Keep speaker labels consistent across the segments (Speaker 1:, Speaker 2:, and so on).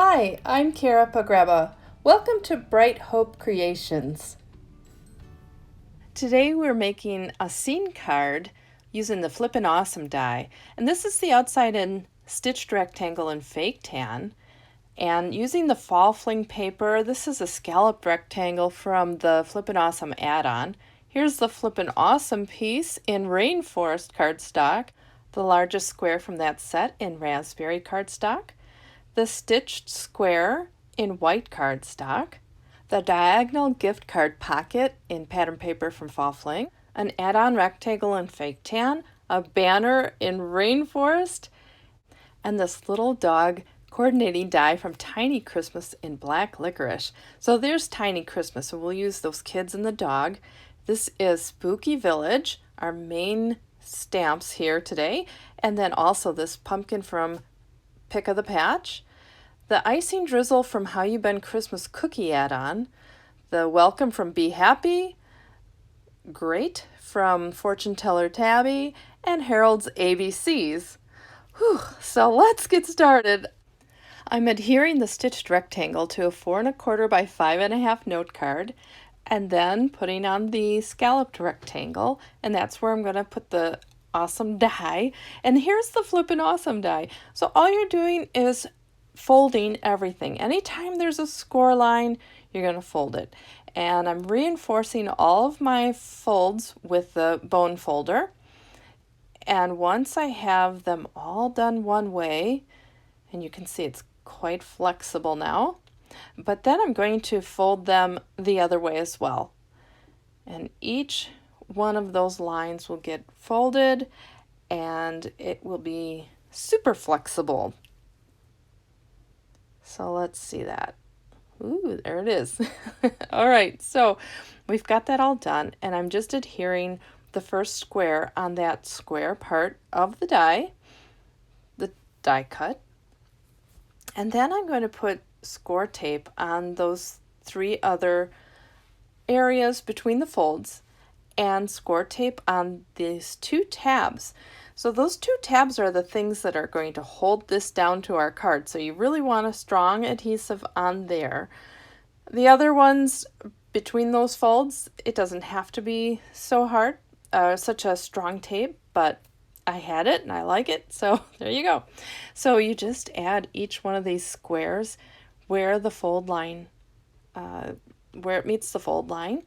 Speaker 1: Hi, I'm Kara Pagreba. Welcome to Bright Hope Creations. Today we're making a scene card using the Flippin' Awesome die. And this is the outside in stitched rectangle in fake tan. And using the fall fling paper, this is a scalloped rectangle from the Flippin' Awesome add-on. Here's the Flippin' Awesome piece in Rainforest cardstock, the largest square from that set in raspberry cardstock, the stitched square in white cardstock, the diagonal gift card pocket in pattern paper from Fall Fling, an add-on rectangle in fake tan, a banner in Rainforest, and this little dog coordinating die from Tiny Christmas in black licorice. So there's Tiny Christmas, so we'll use those kids and the dog. This is Spooky Village, our main stamps here today, and then also this pumpkin from Pick of the Patch, the icing drizzle from How You Been Christmas cookie add-on, the welcome from Be Happy, great from Fortune Teller Tabby, and Harold's ABCs. Whew, so let's get started. I'm adhering the stitched rectangle to a 4 1/4 by 5 1/2 note card, and then putting on the scalloped rectangle, and that's where I'm going to put the awesome die. And here's the Flippin' Awesome die. So all you're doing is folding everything. Anytime there's a score line, you're going to fold it. And I'm reinforcing all of my folds with the bone folder. And once I have them all done one way, and you can see it's quite flexible now, but then I'm going to fold them the other way as well. And each one of those lines will get folded and it will be super flexible. So let's see that. Ooh, there it is. All right, so we've got that all done, and I'm just adhering the first square on that square part of the die cut. And then I'm going to put score tape on those 3 other areas between the folds and score tape on these 2 tabs. So those 2 tabs are the things that are going to hold this down to our card. So you really want a strong adhesive on there. The other ones between those folds, it doesn't have to be so hard, such a strong tape, but I had it and I like it, so there you go. So you just add each one of these squares where the fold line, where it meets the fold line,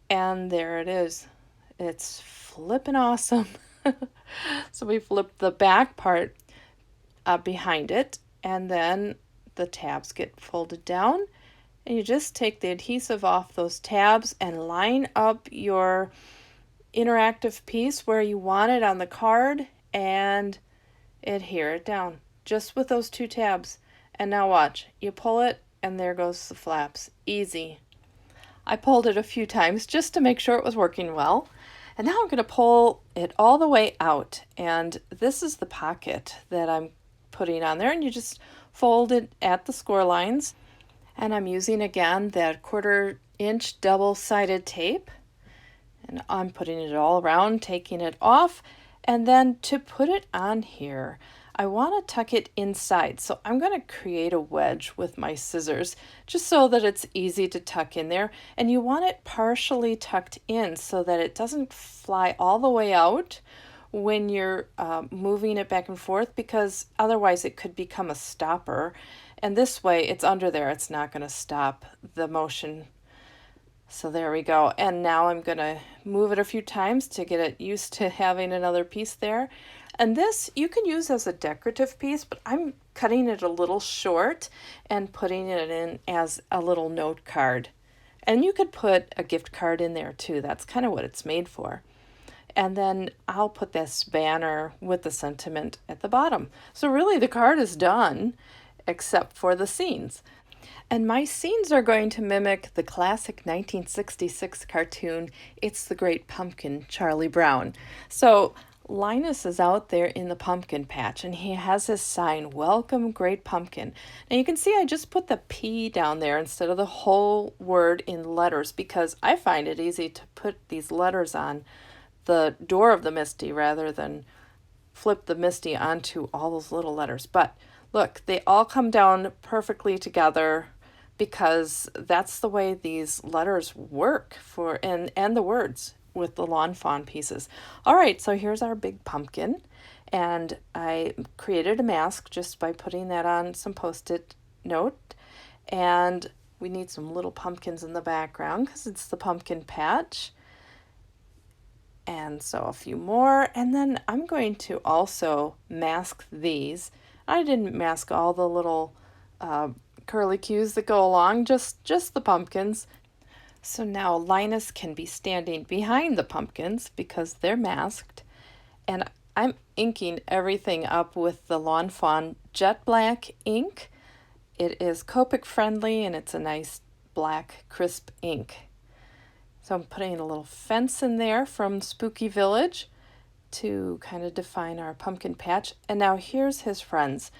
Speaker 1: and there it is. It's flippin' awesome. So we flip the back part behind it, and then the tabs get folded down, and you just take the adhesive off those tabs and line up your interactive piece where you want it on the card and adhere it down just with those 2 tabs. And now watch, you pull it and there goes the flaps. Easy. I pulled it a few times just to make sure it was working well. And now I'm going to pull it all the way out, and this is the pocket that I'm putting on there, and you just fold it at the score lines. And I'm using again that 1/4 inch double-sided tape, and I'm putting it all around, taking it off, and then to put it on here, I want to tuck it inside. So I'm going to create a wedge with my scissors just so that it's easy to tuck in there. And you want it partially tucked in so that it doesn't fly all the way out when you're moving it back and forth, because otherwise it could become a stopper. And this way it's under there. It's not going to stop the motion. So there we go. And now I'm going to move it a few times to get it used to having another piece there. And this you can use as a decorative piece, but I'm cutting it a little short and putting it in as a little note card. And you could put a gift card in there too. That's kind of what it's made for. And then I'll put this banner with the sentiment at the bottom. So really the card is done except for the scenes. And my scenes are going to mimic the classic 1966 cartoon, It's the Great Pumpkin, Charlie Brown. So Linus is out there in the pumpkin patch, and he has his sign, Welcome Great Pumpkin. Now you can see I just put the P down there instead of the whole word in letters, because I find it easy to put these letters on the door of the MISTI rather than flip the MISTI onto all those little letters. But Look, they all come down perfectly together because that's the way these letters work for and the words with the lawn fawn pieces. All right, so here's our big pumpkin, and I created a mask just by putting that on some post-it note, and we need some little pumpkins in the background because it's the pumpkin patch. And so a few more, and then I'm going to also mask these. I didn't mask all the little curly cues that go along, just the pumpkins. So now Linus can be standing behind the pumpkins because they're masked. And I'm inking everything up with the Lawn Fawn Jet Black ink. It is Copic friendly and it's a nice black crisp ink. So I'm putting a little fence in there from Spooky Village to kind of define our pumpkin patch. And now here's his friends.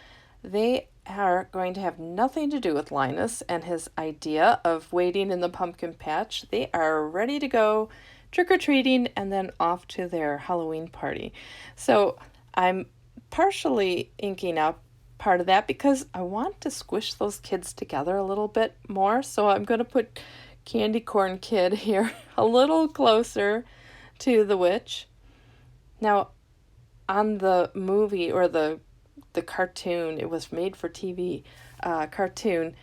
Speaker 1: They are going to have nothing to do with Linus and his idea of waiting in the pumpkin patch. They are ready to go trick-or-treating and then off to their Halloween party. So I'm partially inking up part of that because I want to squish those kids together a little bit more. So I'm going to put Candy Corn Kid here a little closer to the witch. Now, on the movie or the cartoon, it was made for TV cartoon,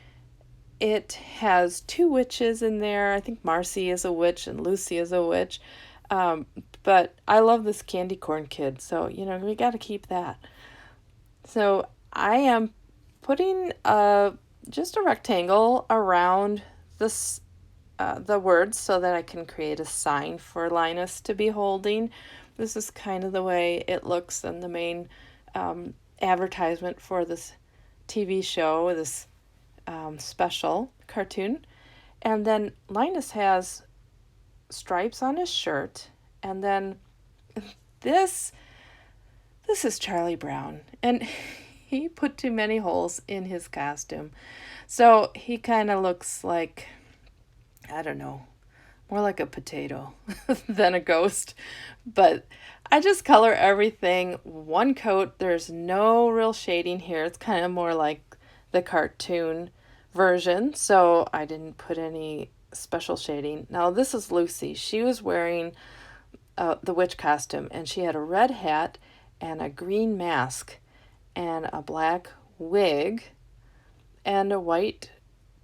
Speaker 1: it has two witches in there. I think Marcy is a witch and Lucy is a witch. But I love this Candy Corn Kid, so, we got to keep that. So I am putting just a rectangle around this the words so that I can create a sign for Linus to be holding. This is kind of the way it looks in the main advertisement for this TV show, this special cartoon. And then Linus has stripes on his shirt, and then this is Charlie Brown, and he put too many holes in his costume. So he kind of looks like, I don't know, more like a potato than a ghost. But I just color everything one coat. There's no real shading here. It's kind of more like the cartoon version. So I didn't put any special shading. Now this is Lucy. She was wearing the witch costume, and she had a red hat and a green mask and a black wig and a white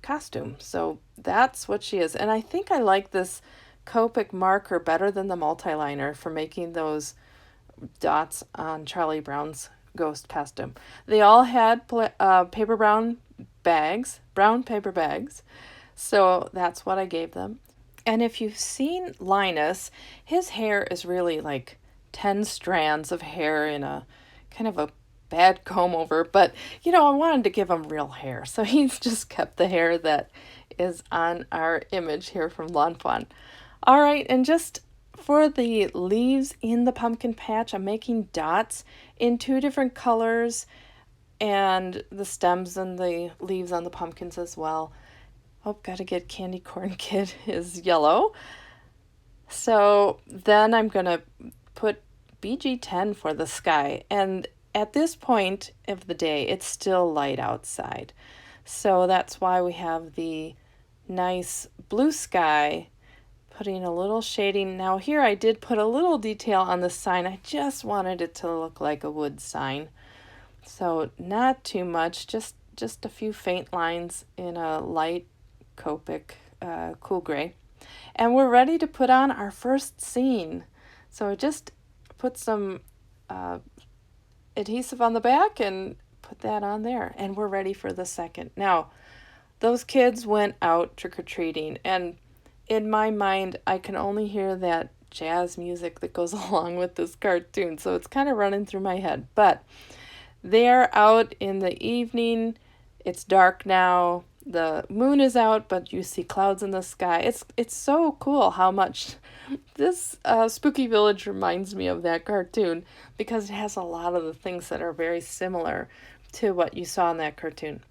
Speaker 1: costume. So that's what she is. And I think I like this Copic marker better than the multi-liner for making those dots on Charlie Brown's ghost costume. They all had paper brown paper bags. So that's what I gave them. And if you've seen Linus, his hair is really like 10 strands of hair in a kind of a bad comb over, but I wanted to give him real hair, so he's just kept the hair that is on our image here from Lawn Fawn. All right, and just for the leaves in the pumpkin patch, I'm making dots in 2 different colors, and the stems and the leaves on the pumpkins as well. Oh, gotta get Candy Corn Kid is yellow. So then I'm gonna put BG10 for the sky, and at this point of the day, it's still light outside. So that's why we have the nice blue sky, putting a little shading. Now here I did put a little detail on the sign. I just wanted it to look like a wood sign. So not too much, just a few faint lines in a light Copic cool gray. And we're ready to put on our first scene. So I just put some adhesive on the back and put that on there, and we're ready for the second. Now, those kids went out trick-or-treating, and in my mind, I can only hear that jazz music that goes along with this cartoon, so it's kind of running through my head. But they're out in the evening. It's dark now. The moon is out, but you see clouds in the sky. It's so cool how much this Spooky Village reminds me of that cartoon, because it has a lot of the things that are very similar to what you saw in that cartoon.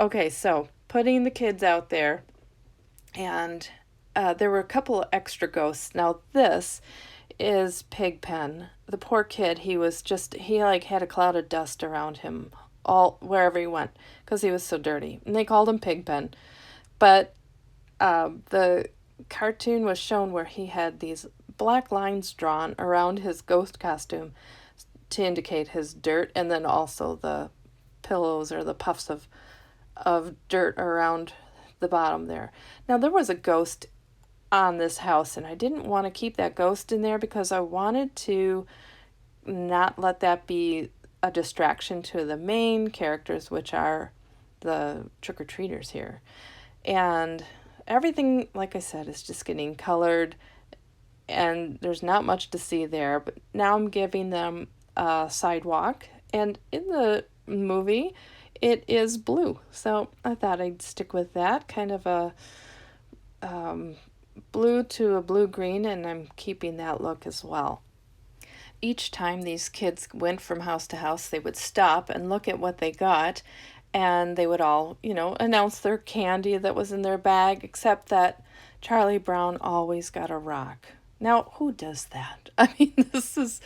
Speaker 1: Okay, so putting the kids out there, and there were a couple of extra ghosts. Now this is Pigpen. The poor kid, he had a cloud of dust around him all wherever he went because he was so dirty. And they called him Pigpen. But the cartoon was shown where he had these black lines drawn around his ghost costume to indicate his dirt, and then also the pillows or the puffs of dirt around the bottom there. Now, there was a ghost on this house, and I didn't want to keep that ghost in there because I wanted to not let that be a distraction to the main characters, which are the trick-or-treaters here. And everything, like I said, is just getting colored, and there's not much to see there. But now I'm giving them a sidewalk, and in the movie, it is blue. So I thought I'd stick with that, kind of a blue to a blue-green, and I'm keeping that look as well. Each time these kids went from house to house, they would stop and look at what they got, and they would all, announce their candy that was in their bag, except that Charlie Brown always got a rock. Now, who does that? I mean, this is,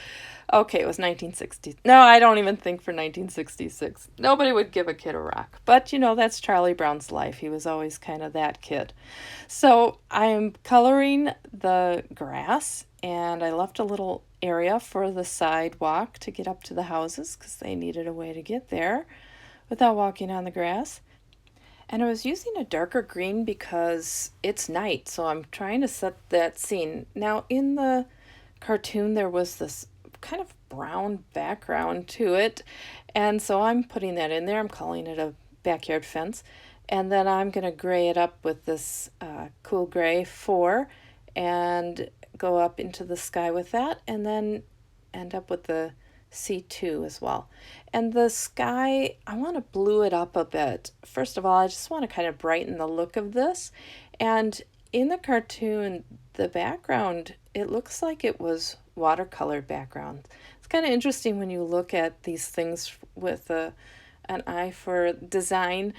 Speaker 1: okay, it was 1960. No, I don't even think for 1966. Nobody would give a kid a rock. But, that's Charlie Brown's life. He was always kind of that kid. So I'm coloring the grass, and I left a little area for the sidewalk to get up to the houses because they needed a way to get there without walking on the grass. And I was using a darker green because it's night, so I'm trying to set that scene. Now, in the cartoon, there was this kind of brown background to it, and so I'm putting that in there. I'm calling it a backyard fence, and then I'm going to gray it up with this cool gray 4 and go up into the sky with that, and then end up with the C2 as well. And the sky, I want to blue it up a bit. First of all, I just want to kind of brighten the look of this. And in the cartoon, the background, it looks like it was watercolor background. It's kind of interesting when you look at these things with an eye for design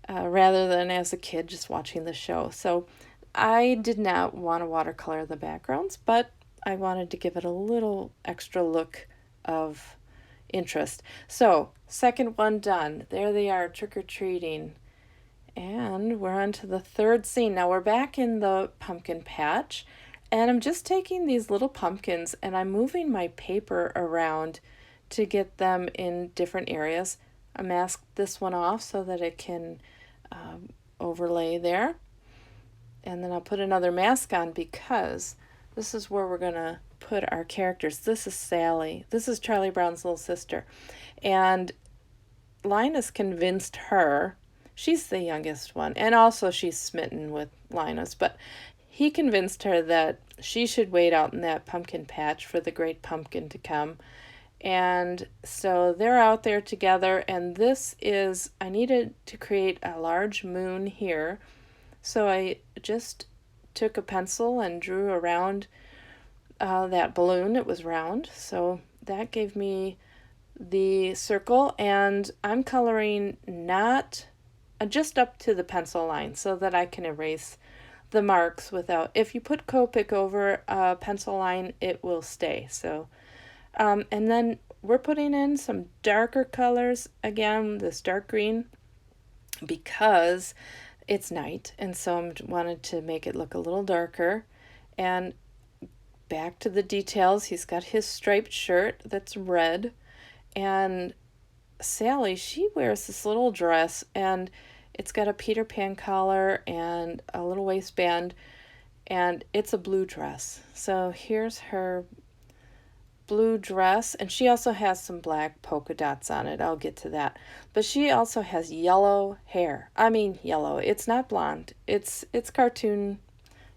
Speaker 1: rather than as a kid just watching the show. So I did not want to watercolor the backgrounds, but I wanted to give it a little extra look of interest. So, second one done. There they are, trick-or-treating. And we're on to the third scene. Now we're back in the pumpkin patch, and I'm just taking these little pumpkins and I'm moving my paper around to get them in different areas. I masked this one off so that it can overlay there. And then I'll put another mask on because this is where we're going to put our characters. This is Sally. This is Charlie Brown's little sister. And Linus convinced her, she's the youngest one, and also she's smitten with Linus, but he convinced her that she should wait out in that pumpkin patch for the great pumpkin to come. And so they're out there together, and this is, I needed to create a large moon here. So I just took a pencil and drew around that balloon. It was round, so that gave me the circle, and I'm coloring not just up to the pencil line so that I can erase the marks without, if you put Copic over a pencil line, it will stay. So and then we're putting in some darker colors, again this dark green, because it's night, and so I wanted to make it look a little darker. And back to the details, he's got his striped shirt that's red, and Sally, she wears this little dress, and it's got a Peter Pan collar and a little waistband, and it's a blue dress. So here's her blue dress, and she also has some black polka dots on it. I'll get to that. But she also has yellow hair. I mean yellow. It's not blonde. It's cartoon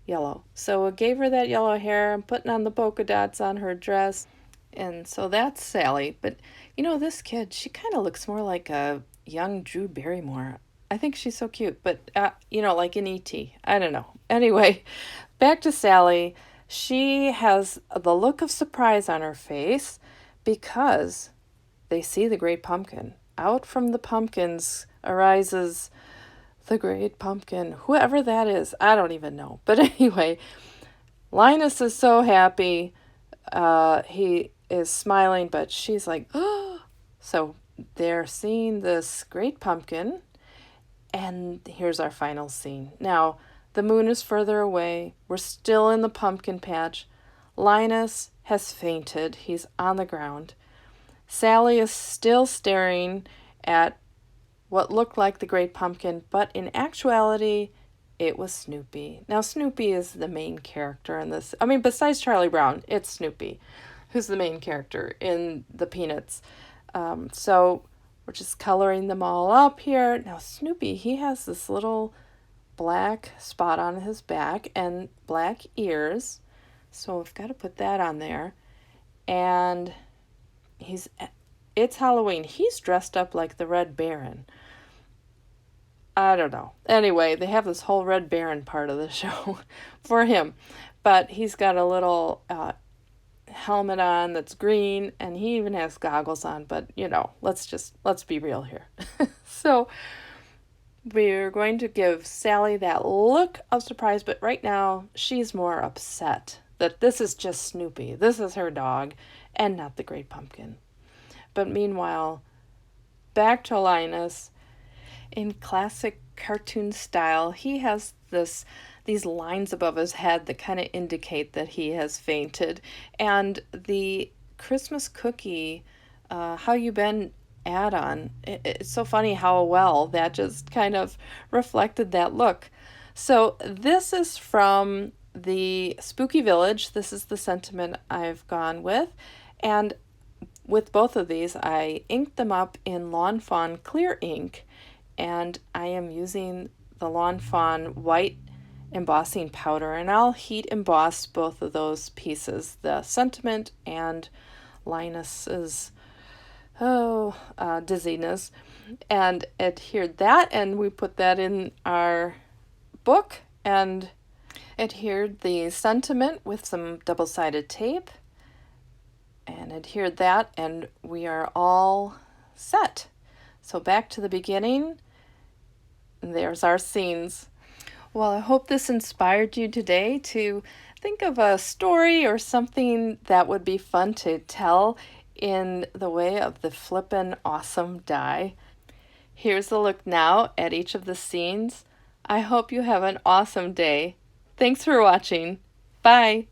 Speaker 1: yellow. So I gave her that yellow hair. I'm putting on the polka dots on her dress. And so that's Sally. But this kid, she kind of looks more like a young Drew Barrymore. I think she's so cute, but like in E.T. I don't know. Anyway, back to Sally. She has the look of surprise on her face because they see the great pumpkin. Out from the pumpkins arises the great pumpkin. Whoever that is, I don't even know. But anyway, Linus is so happy. He is smiling, but she's like, oh. So they're seeing this great pumpkin, and here's our final scene. Now, the moon is further away. We're still in the pumpkin patch. Linus has fainted. He's on the ground. Sally is still staring at what looked like the great pumpkin, but in actuality, it was Snoopy. Now, Snoopy is the main character in this. I mean, besides Charlie Brown, it's Snoopy who's the main character in the Peanuts. So we're just coloring them all up here. Now, Snoopy, he has this little black spot on his back and black ears. So we've got to put that on there. And it's Halloween. He's dressed up like the Red Baron. I don't know. Anyway, they have this whole Red Baron part of the show for him. But he's got a little helmet on that's green, and he even has goggles on, but let's be real here. So we're going to give Sally that look of surprise, but right now she's more upset that this is just Snoopy. This is her dog and not the Great Pumpkin. But meanwhile, back to Linus. In classic cartoon style, he has these lines above his head that kind of indicate that he has fainted. And the Christmas cookie, How You Been add-on, it's so funny how well that just kind of reflected that look. So this is from the Spooky Village. This is the sentiment I've gone with. And with both of these, I inked them up in Lawn Fawn clear ink. And I am using the Lawn Fawn white embossing powder, and I'll heat emboss both of those pieces, the sentiment and Linus's dizziness, and adhered that, and we put that in our book and adhered the sentiment with some double-sided tape and adhered that, and we are all set. So back to the beginning. There's our scenes. Well, I hope this inspired you today to think of a story or something that would be fun to tell in the way of the Flippin' Awesome die. Here's a look now at each of the scenes. I hope you have an awesome day. Thanks for watching. Bye.